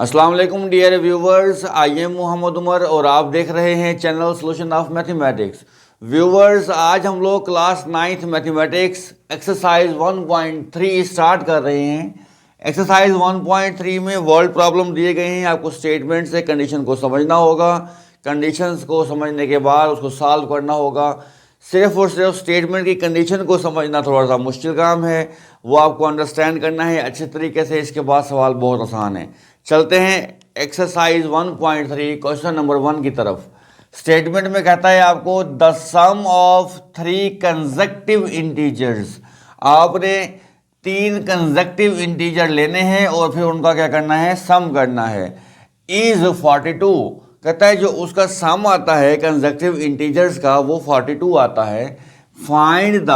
अस्सलाम वालेकुम dear viewers, I am Mohammad Umar और आप देख रहे हैं channel solution of mathematics. Viewers, आज हम लोग class 9th mathematics exercise 1.3 start कर रहे हैं। एक्सरसाइज 1.3 में वर्ल्ड प्रॉब्लम दिए गए हैं। आपको स्टेटमेंट से कंडीशन को समझना होगा, कंडीशंस को समझने के बाद उसको सॉल्व करना होगा। सिर्फ और सिर्फ स्टेटमेंट की कंडीशन को समझना थोड़ा सा मुश्किल काम है, वो आपको अंडरस्टैंड करना है अच्छे तरीके से। इसके बाद सवाल बहुत आसान है। चलते हैं एक्सरसाइज 1.3 क्वेश्चन नंबर 1 की तरफ। स्टेटमेंट में कहता है आपको the sum of 3 consecutive integers. आपने 3 कंसेक्टिव इंटीजर लेने हैं और फिर उनका क्या करना है, सम करना है। इज 42 कहता है जो उसका सम आता है कंसेक्टिव इंटीजर्स का वो 42 आता है। फाइंड द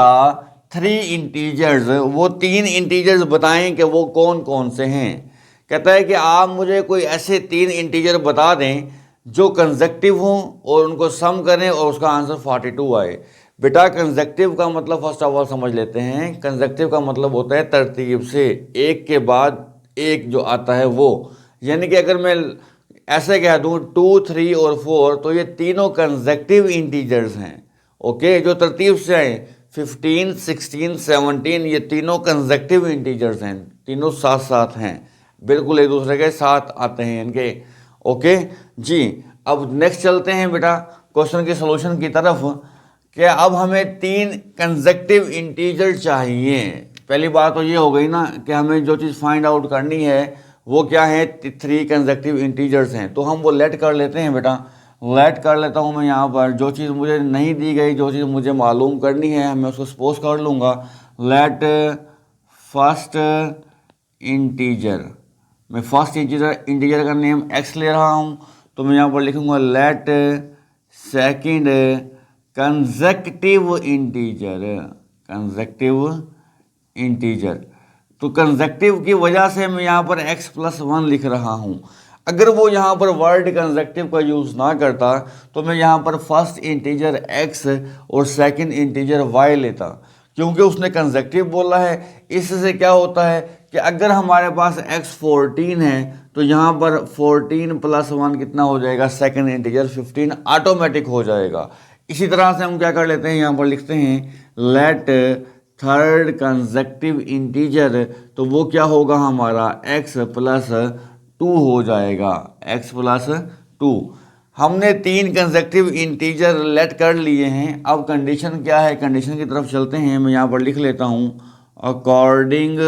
3 इंटीजर्स, वो 3 इंटीजर्स बताएं कि वो कौन कौन से हैं। कहता है कि आप मुझे कोई ऐसे 3 इंटीजर बता दें जो कंसेक्टिव हों और उनको सम करें और उसका आंसर 42 आए। बेटा कंसेक्टिव का मतलब फर्स्ट ऑफ ऑल समझ लेते हैं। कंसेक्टिव का मतलब होता है तरतीब से, एक के बाद एक जो आता है वो। यानी कि अगर मैं ऐसे कह दूं 2, 3 और 4 तो ये तीनों कंसेक्टिव इंटीजर्स हैं। ओके, जो तरतीब से आए 15, 16, 17 ये तीनों कंसेक्टिव इंटीजर्स हैं, तीनों साथ साथ हैं, बिल्कुल एक दूसरे के साथ आते हैं इनके। ओके जी, अब नेक्स्ट चलते हैं बेटा क्वेश्चन के सॉल्यूशन की तरफ। कि अब हमें 3 कंसेक्टिव इंटीजर चाहिए। पहली बात तो ये हो गई ना कि हमें जो चीज़ फाइंड आउट करनी है वो क्या है, 3 कंसेक्टिव इंटीजर्स हैं। तो हम वो लेट कर लेते हैं बेटा, लेट कर लेता हूँ मैं यहाँ पर। जो चीज़ मुझे नहीं दी गई, जो चीज़ मुझे मालूम करनी है, मैं उसको सपोज कर लूँगा। लेट फर्स्ट इंटीजर, मैं फर्स्ट इंटीजर का नेम x ले रहा हूँ, तो मैं यहाँ पर लिखूँगा let second consecutive integer, consecutive integer. तो कंसेक्टिव की वजह से मैं यहाँ पर x+1 लिख रहा हूँ। अगर वो यहाँ पर वर्ड कंसेक्टिव का यूज़ ना करता तो मैं यहाँ पर फर्स्ट इंटीजर x और सेकंड इंटीजर y लेता, क्योंकि उसने कंसेक्टिव बोला है। इससे क्या होता है कि अगर हमारे पास x 14 है तो यहाँ पर 14 + 1 कितना हो जाएगा, सेकंड इंटीजर 15 ऑटोमेटिक हो जाएगा। इसी तरह से हम क्या कर लेते हैं, यहाँ पर लिखते हैं लेट थर्ड कंसेक्टिव इंटीजर, तो वो क्या होगा हमारा x+2 हो जाएगा, x+2। हमने 3 कंसेक्टिव इंटीजर लेट कर लिए हैं। अब कंडीशन क्या है, कंडीशन की तरफ चलते हैं। मैं यहाँ पर लिख लेता हूँ अकॉर्डिंग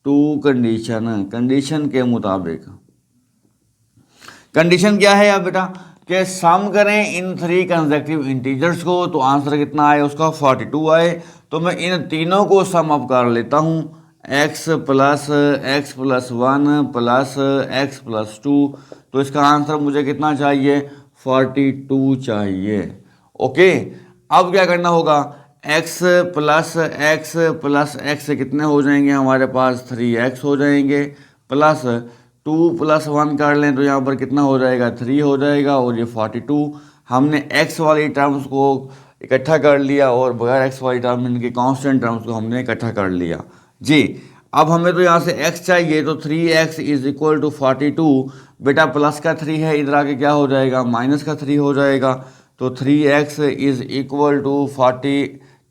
टू कंडीशन, कंडीशन के मुताबिक। कंडीशन क्या है अब बेटा कि सम करें इन 3 कंसेक्टिव इंटीजर्स को, तो आंसर कितना आए उसका 42 आए। तो मैं इन तीनों को सम अप कर लेता हूँ, x+1 + x+2। तो इसका आंसर मुझे कितना चाहिए, 42 चाहिए। ओके, अब क्या करना होगा, x+x कितने हो जाएंगे हमारे पास, 3x हो जाएंगे, प्लस 2 + 1 कर लें तो यहाँ पर कितना हो जाएगा, 3 हो जाएगा, और ये 42। हमने x वाली टर्म्स को इकट्ठा कर लिया और बगैर x वाली टर्म इनके कांस्टेंट टर्म्स को हमने इकट्ठा कर लिया जी। अब हमें तो यहाँ से x चाहिए, तो 3x = 42। बेटा प्लस का 3 है, इधर आके क्या हो जाएगा, माइनस का 3 हो जाएगा। तो 3x =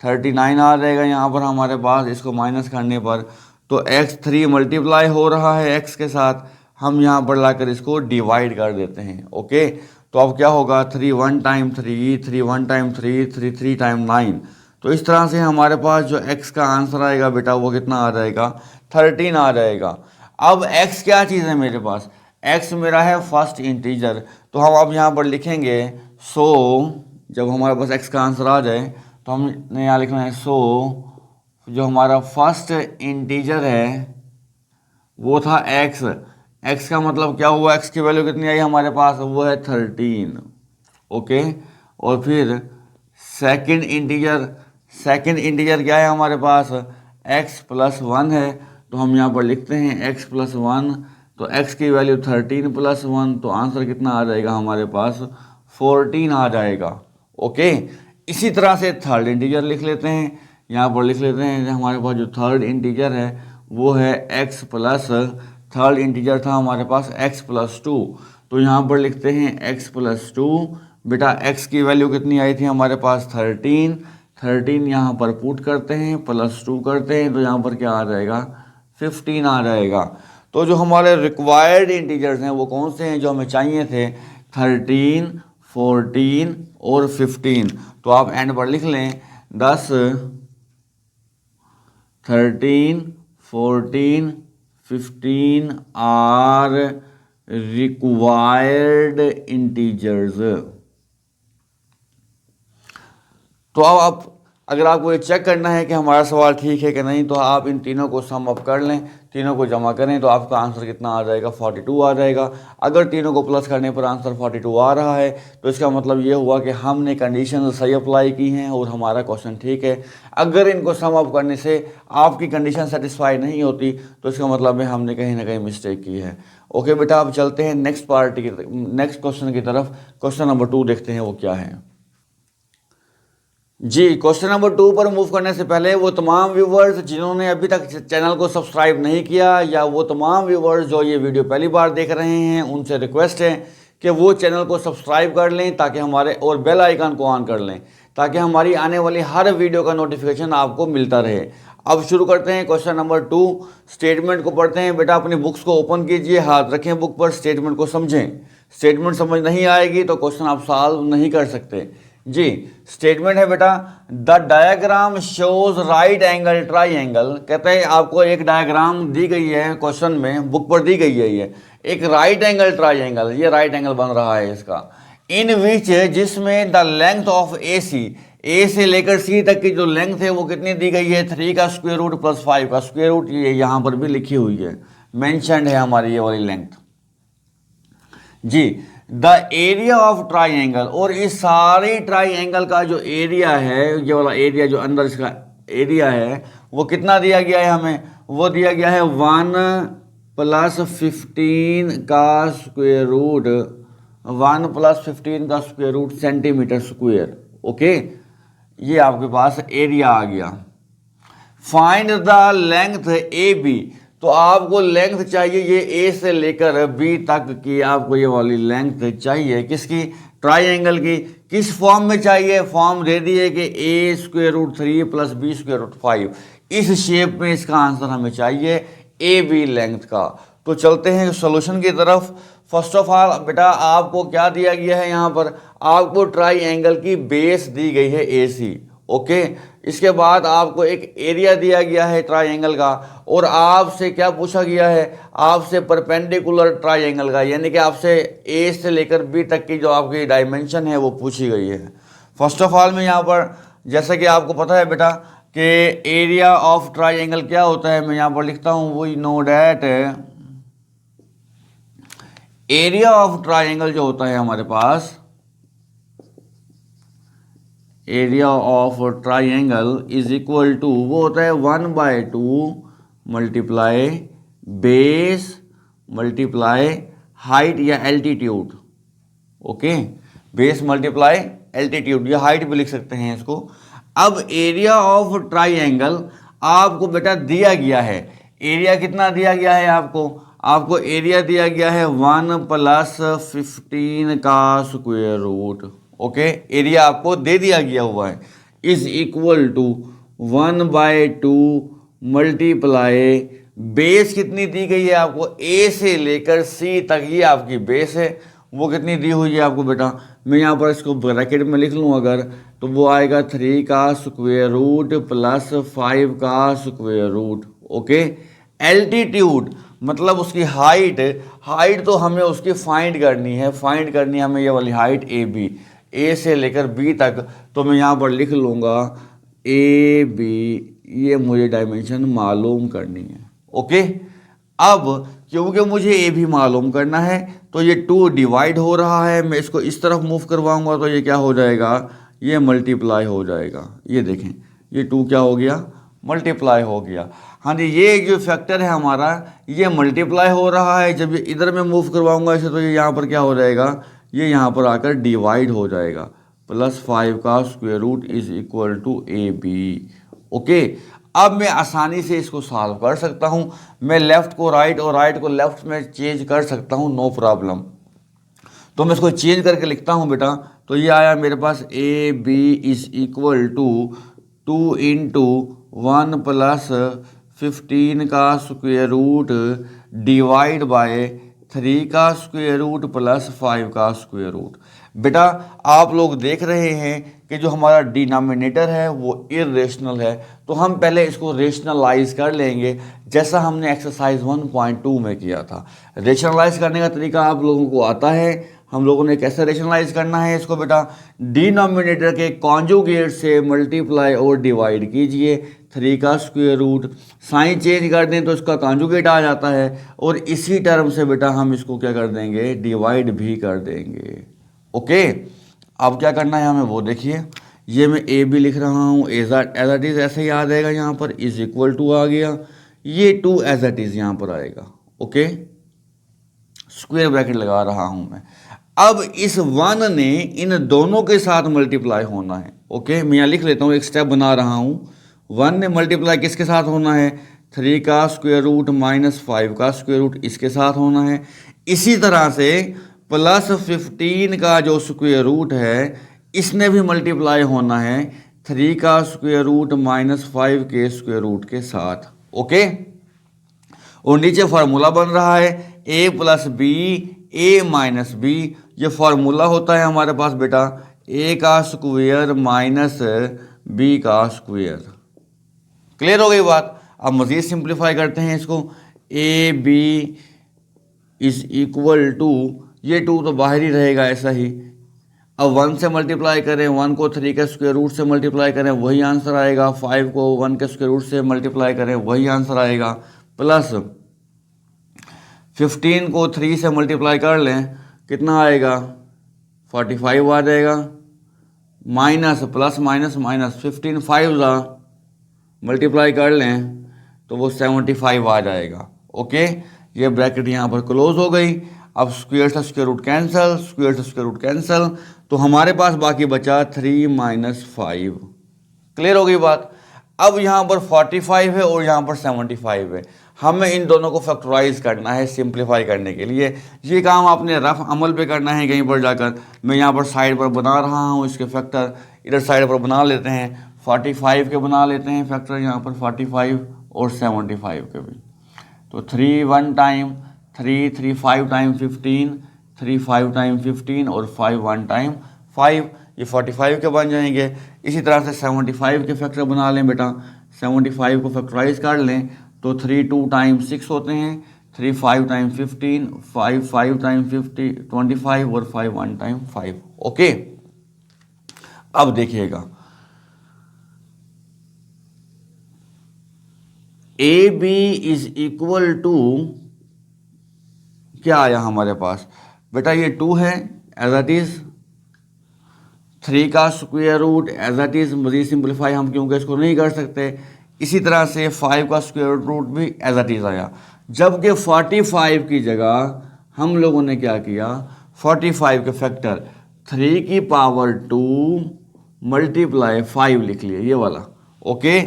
39 आ जाएगा यहाँ पर हमारे पास, इसको माइनस करने पर। तो x 3 मल्टीप्लाई हो रहा है x के साथ, हम यहाँ पर लाकर इसको डिवाइड कर देते हैं। ओके, तो अब क्या होगा, 3 1 टाइम 3, 3 1 टाइम 3, 3 3 टाइम 9। तो इस तरह से हमारे पास जो x का आंसर आएगा बेटा वो कितना आ जाएगा, 13 आ जाएगा। अब x क्या चीज़ है मेरे पास, x मेरा है फर्स्ट इंटीजर। तो हम अब यहाँ पर लिखेंगे सो, जब हमारे पास x का आंसर आ जाए तो हमने यहाँ लिखना है सो जो हमारा फर्स्ट इंटीजर है वो था x। x का मतलब क्या हुआ, x की वैल्यू कितनी आई हमारे पास, वो है 13। ओके, और फिर सेकंड इंटीजर क्या है हमारे पास, x+1 है। तो हम यहाँ पर लिखते हैं x+1, तो x की वैल्यू 13 + 1, तो आंसर कितना आ जाएगा हमारे पास, 14 आ जाएगा। ओके, इसी तरह से थर्ड इंटीजर लिख लेते हैं। यहाँ पर लिख लेते हैं हमारे पास जो थर्ड इंटीजर है वो है x + थर्ड इंटीजर था हमारे पास x+2, तो यहाँ पर लिखते हैं x+2। बेटा x की वैल्यू कितनी आई थी हमारे पास 13 यहाँ पर पुट करते हैं, +2 करते हैं, तो यहाँ पर क्या आ जाएगा 15 आ जाएगा। तो जो हमारे रिक्वायर्ड इंटीजर्स हैं वो कौन से हैं जो हमें चाहिए थे, 13, 14 और 15। तो आप एंड पर लिख लें 10, 13, 14, 15 आर रिक्वायर्ड इंटीजर्स। तो अब आप अगर आपको ये चेक करना है कि हमारा सवाल ठीक है कि नहीं, तो आप इन तीनों को सम अप कर लें, तीनों को जमा करें तो आपका आंसर कितना आ जाएगा, 42 आ जाएगा। अगर तीनों को प्लस करने पर आंसर 42 आ रहा है तो इसका मतलब ये हुआ कि हमने कंडीशन सही अप्लाई की हैं और हमारा क्वेश्चन ठीक है। अगर इनको सम अप करने से आपकी कंडीशन सेटिस्फाई नहीं होती तो इसका मतलब है हमने कहीं ना कहीं मिस्टेक की है। ओके बेटा, अब चलते हैं नेक्स्ट क्वेश्चन की तरफ। क्वेश्चन नंबर 2 देखते हैं वो क्या है जी। क्वेश्चन नंबर 2 पर मूव करने से पहले वो तमाम व्यूवर्स जिन्होंने अभी तक चैनल को सब्सक्राइब नहीं किया, या वो तमाम व्यूवर्स जो ये वीडियो पहली बार देख रहे हैं, उनसे रिक्वेस्ट है कि वो चैनल को सब्सक्राइब कर लें ताकि हमारे और बेल आइकन को ऑन कर लें ताकि हमारी आने वाली हर वीडियो का नोटिफिकेशन आपको मिलता रहे। अब शुरू करते हैं क्वेश्चन नंबर 2। स्टेटमेंट को पढ़ते हैं। बेटा अपनी बुक्स को ओपन कीजिए, हाथ रखें बुक पर, स्टेटमेंट को समझें। स्टेटमेंट समझ नहीं आएगी तो क्वेश्चन आप सॉल्व नहीं कर सकते जी। स्टेटमेंट है बेटा, the diagram shows right angle triangle. कहते हैं आपको एक डायग्राम दी गई है क्वेश्चन में, बुक पर दी गई है, ये एक राइट एंगल ट्राइंगल, ये राइट एंगल बन रहा है इसका, इन विच जिसमें द लेंथ ऑफ ए से लेकर सी तक की जो लेंथ है वो कितनी दी गई है, 3 का स्क्वायर रूट प्लस 5 का स्क्वायर रूट। ये यहाँ पर भी लिखी हुई है, मेंशन्ड है हमारी ये वाली लेंथ जी। द एरिया ऑफ ट्राइंगल, और इस सारे ट्राइंगल का जो एरिया है, ये वाला एरिया जो अंदर इसका एरिया है वो कितना दिया गया है हमें, वो दिया गया है 1 + 15 का स्क्वायर रूट, 1 + 15 का square root centimetre square. Okay, ये आपके पास एरिया आ गया। Find the length A B, तो आपको लेंथ चाहिए ये ए से लेकर बी तक की, आपको ये वाली लेंथ चाहिए किसकी, ट्राइंगल की। किस फॉर्म में चाहिए, फॉर्म दे दिए कि a√3 + b√5। इस शेप में इसका आंसर हमें चाहिए ए बी लेंथ का। तो चलते हैं सॉल्यूशन की तरफ। फर्स्ट ऑफ ऑल बेटा आपको क्या दिया गया है, यहाँ पर आपको ट्राइंगल की बेस दी गई है AC। ओके, इसके बाद आपको एक एरिया दिया गया है ट्राइंगल का, और आपसे क्या पूछा गया है, आपसे परपेंडिकुलर ट्राइंगल का, यानी कि आपसे ए से लेकर बी तक की जो आपकी डायमेंशन है वो पूछी गई है। फर्स्ट ऑफ ऑल में यहाँ पर जैसा कि आपको पता है बेटा कि एरिया ऑफ ट्राइंगल क्या होता है, मैं यहाँ पर लिखता हूँ, we know that area of triangle जो होता है हमारे पास, area of triangle is equal to, वो होता है 1/2 मल्टीप्लाई बेस मल्टीप्लाई हाइट या altitude. Okay, base multiply altitude, या हाइट भी लिख सकते हैं इसको। अब एरिया ऑफ ट्राइंगल आपको बेटा दिया गया है, एरिया कितना दिया गया है आपको एरिया दिया गया है 1 + 15 का स्क्वायर रूट। ओके, एरिया आपको दे दिया गया हुआ है, is equal to 1/2 multiply base कितनी दी गई है आपको, ए से लेकर सी तक, ये आपकी बेस है, वो कितनी दी हुई है आपको बेटा, मैं यहाँ पर इसको ब्रैकेट में लिख लूँ अगर, तो वो आएगा 3 का स्क्वायर रूट प्लस 5 का स्क्वायर रूट। ओके, एल्टीट्यूड मतलब उसकी हाइट तो हमें उसकी फाइंड करनी है हमें ये वाली हाइट ए से लेकर बी तक, तो मैं यहाँ पर लिख लूँगा AB, ये मुझे डायमेंशन मालूम करनी है। ओके, अब क्योंकि मुझे ए भी मालूम करना है तो ये 2 डिवाइड हो रहा है, मैं इसको इस तरफ मूव करवाऊंगा तो ये क्या हो जाएगा, ये मल्टीप्लाई हो जाएगा। ये देखें, ये 2 क्या हो गया, मल्टीप्लाई हो गया। हाँ जी, ये जो फैक्टर है हमारा ये मल्टीप्लाई हो रहा है, जब ये इधर में मूव करवाऊंगा इसे तो ये यहाँ पर क्या हो जाएगा, ये यहाँ पर आकर डिवाइड हो जाएगा, +5 का square root is equal to AB। Okay, अब मैं आसानी से इसको सॉल्व कर सकता हूँ। मैं लेफ़्ट को राइट और राइट को लेफ़्ट में चेंज कर सकता हूँ, नो प्रॉब्लम। तो मैं इसको चेंज करके लिखता हूँ बेटा। तो ये आया मेरे पास A B is equal to 2 into 1 plus 15 का स्क्वायर रूट डिवाइड बाय 3 का स्क्वायर रूट प्लस 5 का स्क्वायर रूट। बेटा आप लोग देख रहे हैं कि जो हमारा डिनोमिनेटर है वो इरेशनल है, तो हम पहले इसको रेशनलाइज कर लेंगे जैसा हमने एक्सरसाइज 1.2 में किया था। रेशनलाइज करने का तरीका आप लोगों को आता है। हम लोगों ने कैसे रेशनलाइज करना है इसको बेटा, डिनोमिनेटर के कॉन्जुगेट से मल्टीप्लाई और डिवाइड कीजिए, 3 का स्क्वायर रूट, साइन चेंज कर दें तो इसका कॉन्जुगेट आ जाता है, और इसी टर्म से बेटा हम इसको क्या कर देंगे, डिवाइड भी कर देंगे। ओके, अब क्या करना है हमें वो देखिए। ये मैं ए बी लिख रहा हूँ, एज इट इज़ ऐसे ही आ जाएगा, यहाँ पर इज इक्वल टू आ गया, ये 2 एज इट इज़ यहाँ पर आएगा। ओके, स्क्वायर ब्रैकेट लगा रहा हूँ मैं। अब इस 1 ने इन दोनों के साथ मल्टीप्लाई होना है। ओके, मैं यहाँ लिख लेता हूँ, एक स्टेप बना रहा हूँ। 1 ने मल्टीप्लाई किसके साथ होना है, 3 का स्क्वायर रूट माइनस 5 का स्क्वायर रूट, इसके साथ होना है। इसी तरह से प्लस 15 का जो स्क्वायर रूट है इसने भी मल्टीप्लाई होना है 3 का स्क्वायर रूट माइनस 5 के स्क्वायर रूट के साथ। ओके, और नीचे फार्मूला बन रहा है a plus B A minus B. ये फार्मूला होता है हमारे पास बेटा a का स्क्वायर माइनस b का स्क्वायर। क्लियर हो गई बात। अब मज़ीद सिंप्लीफाई करते हैं इसको, A B is equal to, ये 2 तो बाहर ही रहेगा ऐसा ही। अब 1 से मल्टीप्लाई करें, 1 को 3 के स्क्वायर रूट से मल्टीप्लाई करें वही आंसर आएगा, 5 को 1 के स्क्वायर रूट से मल्टीप्लाई करें वही आंसर आएगा, प्लस 15 को 3 से मल्टीप्लाई कर लें कितना आएगा, 45 आ जाएगा, माइनस प्लस माइनस माइनस 15 5 ज़ा मल्टीप्लाई कर लें तो वो 75 आ जाएगा। ओके, ये ब्रैकेट यहाँ पर क्लोज हो गई। अब स्क्वायर से स्क्वायर रूट कैंसिल, स्क्वायर से स्क्वायर रूट कैंसिल, तो हमारे पास बाकी बचा 3 माइनस 5। क्लियर हो गई बात। अब यहाँ पर 45 है और यहाँ पर 75 है, हमें इन दोनों को फैक्टराइज करना है सिंप्लीफाई करने के लिए। ये काम आपने रफ अमल पे करना है कहीं पर जाकर। मैं यहाँ पर साइड पर बना रहा हूँ इसके फैक्टर, इधर साइड पर बना लेते हैं, 45 के बना लेते हैं फैक्टर यहाँ पर, 45 और 75 के भी। तो 3 1 टाइम 3 3 5 टाइम 15, 3 5 टाइम 15 और 5 1 टाइम 5, ये 45 के बन जाएंगे। इसी तरह से 75 के फैक्टर बना लें बेटा, 75 को फैक्टराइज कर लें तो 3 2 टाइम 6 होते हैं, 3 5 टाइम 15, 5 5 टाइम 50 25 और 5 1 टाइम 5। ओके, अब देखिएगा A B is equal to क्या आया हमारे पास बेटा, ये 2 है एज इट इज, 3 का square root as it is, मजीद सिंप्लीफाई हम क्योंकि इसको नहीं कर सकते। इसी तरह से 5 का स्क्वायर रूट भी एज इट इज आया, जबकि 45 की जगह हम लोगों ने क्या किया, 45 के फैक्टर 3 की पावर 2 मल्टीप्लाई 5 लिख लिया, ये वाला। ओके,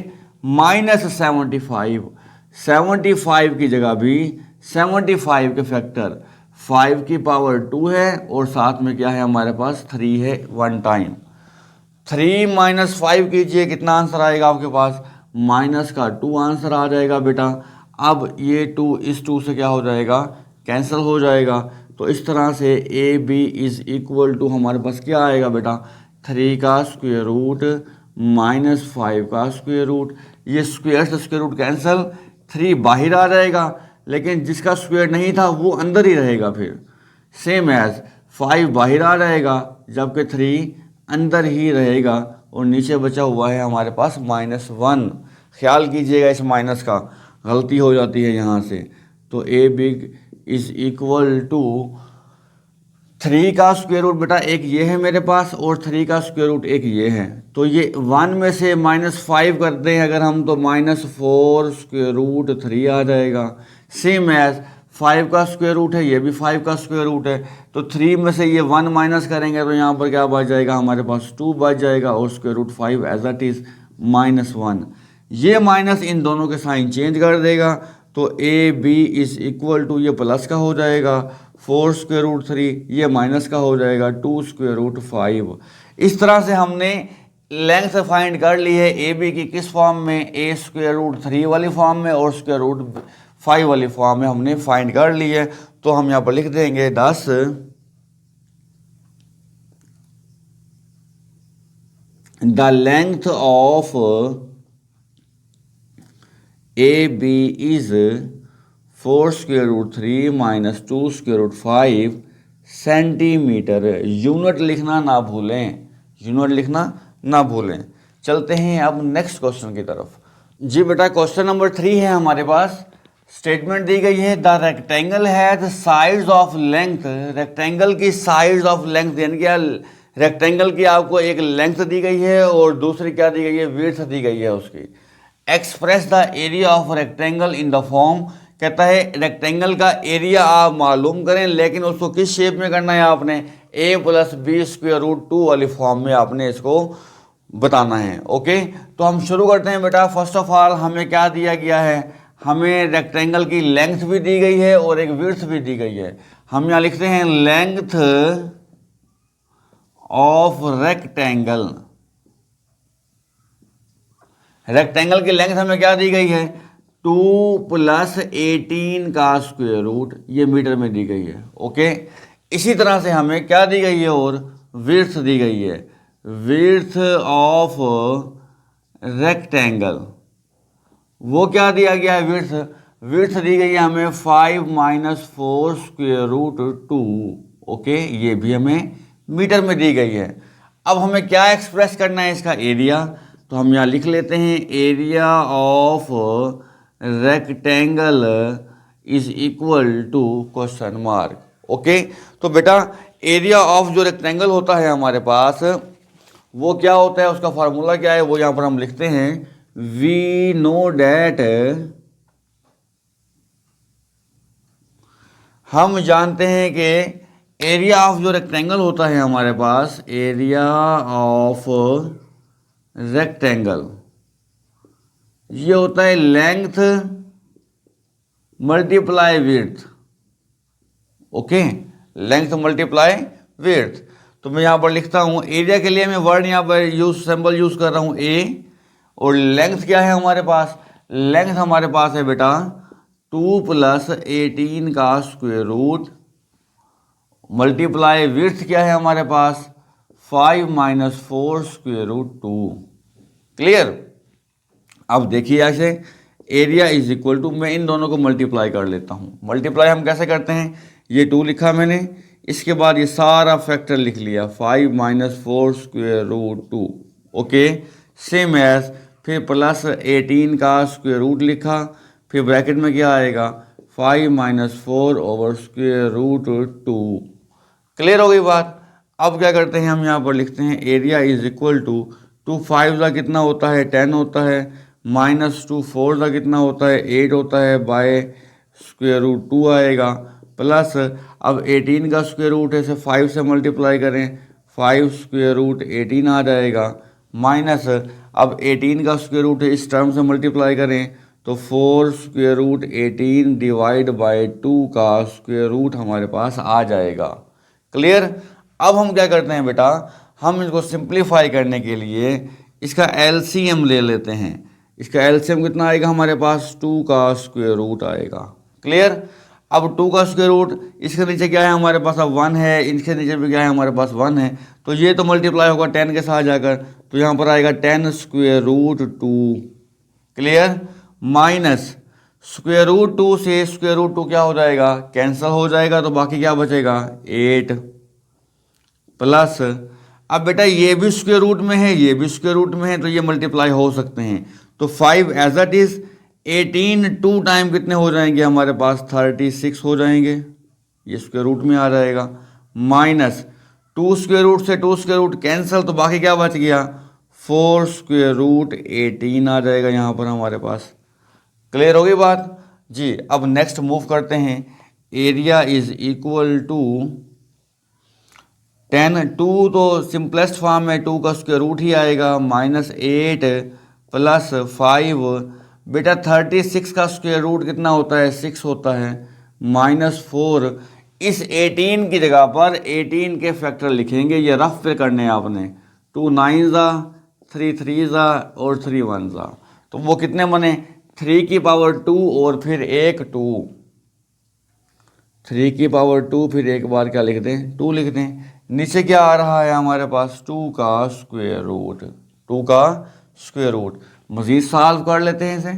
माइनस 75 की जगह भी 75 के फैक्टर 5 की पावर 2 है और साथ में क्या है हमारे पास 3 है 1 टाइम। 3 माइनस 5 कीजिए, कितना आंसर आएगा आपके पास, माइनस का 2 आंसर आ जाएगा बेटा। अब ये 2 इस 2 से क्या हो जाएगा, कैंसिल हो जाएगा। तो इस तरह से A B is equal to हमारे पास क्या आएगा बेटा, 3 का स्क्वायर रूट माइनस 5 का स्क्वायर रूट, ये स्क्वायर से स्क्वायर रूट कैंसिल, 3 बाहर आ जाएगा, लेकिन जिसका स्क्वायर नहीं था वो अंदर ही रहेगा। फिर सेम एज 5 बाहर आ जाएगा जबकि 3 अंदर ही रहेगा, और नीचे बचा हुआ है हमारे पास -1। ख्याल कीजिएगा इस माइनस का, गलती हो जाती है यहाँ से। तो A B is equal to 3 का स्क्वायर रूट बेटा एक ये है मेरे पास और 3 का स्क्वायर रूट एक ये है, तो ये 1 में से -5 कर दें अगर हम तो -4 स्क्वायर रूट 3 आ जाएगा। सेम एज 5 का स्क्वायर रूट है, ये भी 5 का स्क्वायर रूट है, तो 3 में से ये 1 माइनस करेंगे तो यहाँ पर क्या बच जाएगा हमारे पास 2 बच जाएगा, और square root 5 as it is -1। ये माइनस इन दोनों के साइन चेंज कर देगा, तो A B is equal to ये प्लस का हो जाएगा 4√3, ये माइनस का हो जाएगा 2√5। इस तरह से हमने लेंथ फाइंड कर ली है ए बी की किस फॉर्म में, a√3 वाली फॉर्म में और √5 वाली फॉर्म में हमने फाइंड कर ली है। तो हम यहाँ पर लिख देंगे 10 the length of A B is 4√3 minus 2√5 centimetre. Unit लिखना ना भूलें, यूनिट लिखना ना भूलें। चलते हैं अब नेक्स्ट क्वेश्चन की तरफ। जी बेटा, क्वेश्चन नंबर 3 है हमारे पास। स्टेटमेंट दी गई है the rectangle has sides of length. Rectangle की साइड्स ऑफ लेंथ यानी क्या, रेक्टेंगल की आपको एक लेंथ दी गई है और दूसरी क्या दी गई है, विड्थ दी गई है उसकी। Express the area of rectangle in the form, कहता है रेक्टेंगल का एरिया आप मालूम करें, लेकिन उसको किस शेप में करना है आपने, a+b² वाली फॉर्म में आपने इसको बताना है। ओके, तो हम शुरू करते हैं बेटा। फर्स्ट ऑफ ऑल हमें क्या दिया गया है, हमें रेक्टेंगल की लेंथ भी दी गई है और एक विड्थ भी दी गई है। हम यहाँ लिखते हैं लेंथ ऑफ रेक्टेंगल। रेक्टेंगल की लेंथ हमें क्या दी गई है, 2 + 18 का स्क्वायर रूट, ये मीटर में दी गई है। ओके, इसी तरह से हमें क्या दी गई है, और विड्थ दी गई है, विड्थ ऑफ रेक्टेंगल। वो क्या दिया गया है, विड्थ, विड्थ दी गई है हमें 5 - 4√2। ओके, ये भी हमें मीटर में दी गई है। अब हमें क्या एक्सप्रेस करना है, इसका एरिया। तो हम यहाँ लिख लेते हैं area of rectangle is equal to question mark. Okay, तो बेटा एरिया ऑफ जो रेक्टेंगल होता है हमारे पास, वो क्या होता है, उसका फार्मूला क्या है, वो यहाँ पर हम लिखते हैं वी नो डैट, हम जानते हैं कि एरिया ऑफ जो रेक्टेंगल होता है हमारे पास, एरिया ऑफ रेक्टेंगल, ये होता है length multiply width. Okay, length multiply width. तो मैं यहाँ पर लिखता हूँ एरिया के लिए मैं वर्ड यहाँ पर सिंबल यूज कर रहा हूँ ए, और लेंथ क्या है हमारे पास, लेंथ हमारे पास है बेटा 2 + 18 का स्क्वायर रूट मल्टीप्लाई विड्थ क्या है हमारे पास 5 - 4√2। क्लियर। अब देखिए ऐसे एरिया इज इक्वल टू, मैं इन दोनों को मल्टीप्लाई कर लेता हूँ। मल्टीप्लाई हम कैसे करते हैं, ये 2 लिखा मैंने, इसके बाद ये सारा फैक्टर लिख लिया 5 - 4√2। ओके, सेम एज, फिर प्लस 18 का स्क्वायर रूट लिखा, फिर ब्रैकेट में क्या आएगा 5 - 4/√2। क्लियर हो गई बात। अब क्या करते हैं, हम यहाँ पर लिखते हैं एरिया इज इक्वल टू 2 5 का कितना होता है 10 होता है, -2 4 का कितना होता है 8 होता है, बाय √2 आएगा, प्लस अब 18 का स्क्वायर रूट है, इसे 5 से मल्टीप्लाई करें, 5√18 आ जाएगा, माइनस अब 18 का स्क्वायर रूट है, इस टर्म से मल्टीप्लाई करें तो 4√18 डिवाइड बाय 2 का स्क्वायर रूट हमारे पास आ जाएगा। क्लियर। अब हम क्या करते हैं बेटा, हम इसको सिंप्लीफाई करने के लिए इसका एलसीएम ले लेते हैं। इसका एलसीएम कितना आएगा हमारे पास 2 का स्क्वायर रूट आएगा। क्लियर। अब 2 का स्क्वायर रूट, इसके नीचे क्या है हमारे पास, अब 1 है, इसके नीचे भी क्या है हमारे पास 1 है, तो ये तो मल्टीप्लाई होगा 10 के साथ जाकर, तो यहाँ पर आएगा 10√2। क्लियर। माइनस √2 से √2 क्या हो जाएगा, कैंसिल हो जाएगा, तो बाकी क्या बचेगा 8, प्लस अब बेटा ये भी स्क्वायर रूट में है, ये भी स्क्वायर रूट में है, तो ये मल्टीप्लाई हो सकते हैं, तो 5 एज इट इज, 18 2 टाइम कितने हो जाएंगे हमारे पास 36 हो जाएंगे, ये स्क्वायर रूट में आ जाएगा, माइनस 2 स्क्वायर रूट से 2 स्क्वायर रूट कैंसिल, तो बाकी क्या बच गया 4√18 आ जाएगा यहाँ पर हमारे पास। क्लियर हो गई बात जी। अब नेक्स्ट मूव करते हैं, एरिया इज इक्वल टू 10, 2 तो सिंपलेस्ट फॉर्म में 2 का स्क्वायर रूट ही आएगा, -8 प्लस 5 बेटा 36 का स्क्वायर रूट कितना होता है 6 होता है माइनस 4। इस 18 की जगह पर 18 के फैक्टर लिखेंगे, ये रफ पे करने हैं आपने। 2 9 ज़ा 3 3 ज़ा और 3 1 ज़ा, तो वो कितने बने 3 की पावर 2 और फिर एक 2, 3 की पावर 2 फिर एक बार क्या लिख दें 2 लिख दें। नीचे क्या आ रहा है हमारे पास 2 का स्क्वायर रूट, 2 का स्क्वायर रूट। मजीद सॉल्व कर लेते हैं इसे।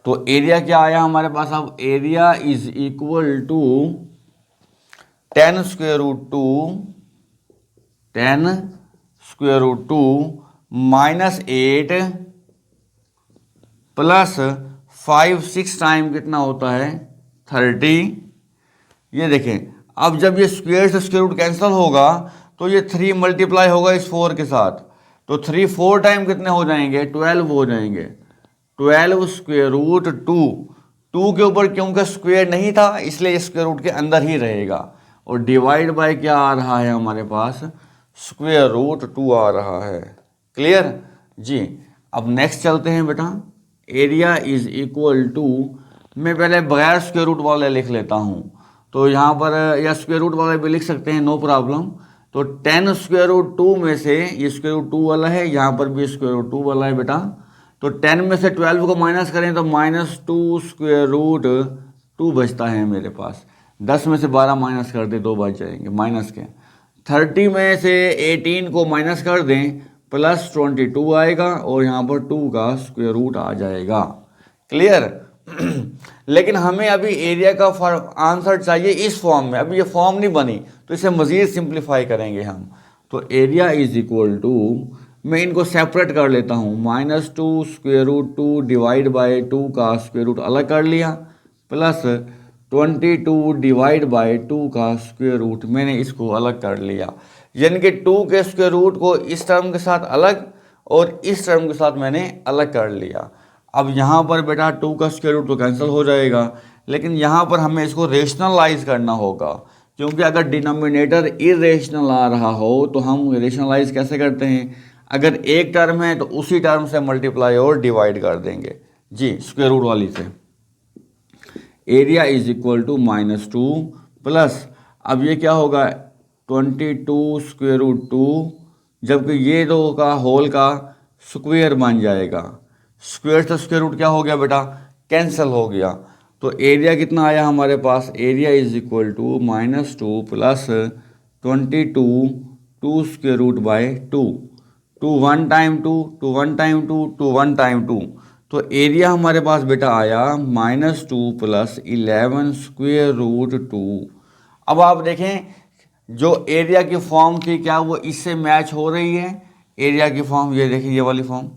तो एरिया क्या आया हमारे पास, अब area is equal to 10 square root 2, 10 square root 2 minus 8 plus 5 6 time कितना होता है 30। ये देखें, अब जब ये स्क्वायर से स्क्वायर रूट कैंसिल होगा तो ये 3 मल्टीप्लाई होगा इस 4 के साथ, तो 3 4 टाइम कितने हो जाएंगे 12 हो जाएंगे। 12 स्क्वायर रूट 2 के ऊपर क्योंकि स्क्वायर नहीं था इसलिए स्क्वायर रूट के अंदर ही रहेगा, और डिवाइड बाय क्या आ रहा है हमारे पास स्क्वायर रूट 2 आ रहा है। क्लियर जी। अब नेक्स्ट चलते हैं बेटा, एरिया इज इक्वल टू, मैं पहले बगैर स्क्वायर रूट वाले लिख लेता हूँ, तो यहाँ पर या स्क्वायर रूट वाले भी लिख सकते हैं नो प्रॉब्लम। तो 10 स्क्वायर रूट 2 में से ये स्क्वायर रूट 2 वाला है, यहाँ पर भी स्क्वायर रूट 2 वाला है बेटा, तो 10 में से 12 को माइनस करें तो माइनस 2 स्क्वायर रूट 2 बचता है मेरे पास। 10 में से 12 माइनस कर दें 2 बच जाएंगे माइनस के। 30 में से 18 को माइनस कर दें प्लस 22 आएगा और यहाँ पर 2 का स्क्वायर रूट आ जाएगा। क्लियर। लेकिन हमें अभी एरिया का आंसर चाहिए इस फॉर्म में, अभी ये फॉर्म नहीं बनी तो इसे मज़ीद सिंप्लीफाई करेंगे हम। तो एरिया इज इक्वल टू, मैं इनको सेपरेट कर लेता हूँ, minus 2 square root 2 divide by 2 का स्क्वायर रूट अलग कर लिया प्लस 22 डिवाइड बाय 2 का स्क्वायर रूट मैंने इसको अलग कर लिया, यानी कि 2 के स्क्वायर रूट को इस टर्म के साथ अलग और इस टर्म के साथ मैंने अलग कर लिया। अब यहाँ पर बेटा 2 का स्क्वायर रूट तो कैंसिल हो जाएगा, लेकिन यहाँ पर हमें इसको रेशनलाइज करना होगा, क्योंकि अगर डिनोमिनेटर इरेशनल आ रहा हो तो हम रेशनलाइज कैसे करते हैं, अगर एक टर्म है तो उसी टर्म से मल्टीप्लाई और डिवाइड कर देंगे जी स्क्वायर रूट वाली से। Area is equal to minus 2 plus, अब ये क्या होगा 22 स्क्वायर रूट 2, जबकि ये 2 का होल का स्क्वायर बन जाएगा। स्क्वायर से स्क्वायर रूट क्या हो गया बेटा कैंसिल हो गया, तो एरिया कितना आया हमारे पास, area is equal to minus 2 plus 22 2 square root by 2, 2 1 time 2 2 1 time 2 2 1 time 2, तो एरिया हमारे पास बेटा आया माइनस 2 प्लस 11 स्क्वायर रूट 2। अब आप देखें जो एरिया की फॉर्म थी क्या वो इससे मैच हो रही है, एरिया की फॉर्म ये देखिए ये वाली फॉर्म।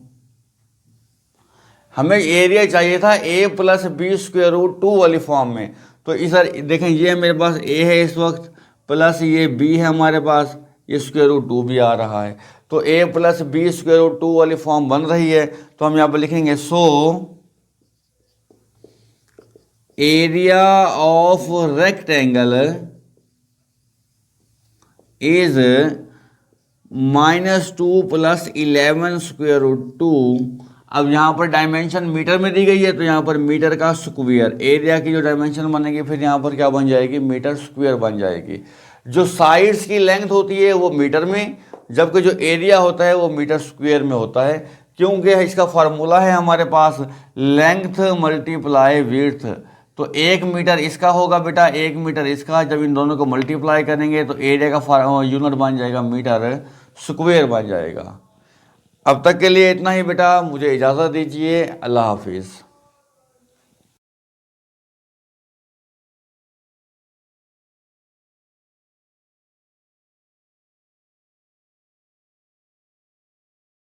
हमें एरिया चाहिए था a plus B square root 2 वाली फॉर्म में, तो इस देखें ये मेरे पास a है इस वक्त प्लस ये b है हमारे पास, ये स्क्वायर रूट 2 भी आ रहा है, तो a plus B square root 2 वाली फॉर्म बन रही है। तो हम यहाँ पर लिखेंगे so area of rectangle is minus 2 plus 11 square root 2। अब यहाँ पर डायमेंशन मीटर में दी गई है तो यहाँ पर मीटर का स्क्वायर, एरिया की जो डायमेंशन बनेगी फिर यहाँ पर क्या बन जाएगी मीटर स्क्वायर बन जाएगी। जो साइड्स की लेंथ होती है वो मीटर में, जबकि जो एरिया होता है वो मीटर स्क्वायर में होता है, क्योंकि इसका फार्मूला है हमारे पास लेंथ मल्टीप्लाई विड्थ। तो 1 मीटर इसका होगा बेटा 1 मीटर इसका, जब इन दोनों को मल्टीप्लाई करेंगे तो एरिया का यूनिट बन जाएगा मीटर स्क्वायर बन जाएगा। अब तक के लिए इतना ही बेटा, मुझे इजाज़त दीजिए, अल्लाह हाफिज़।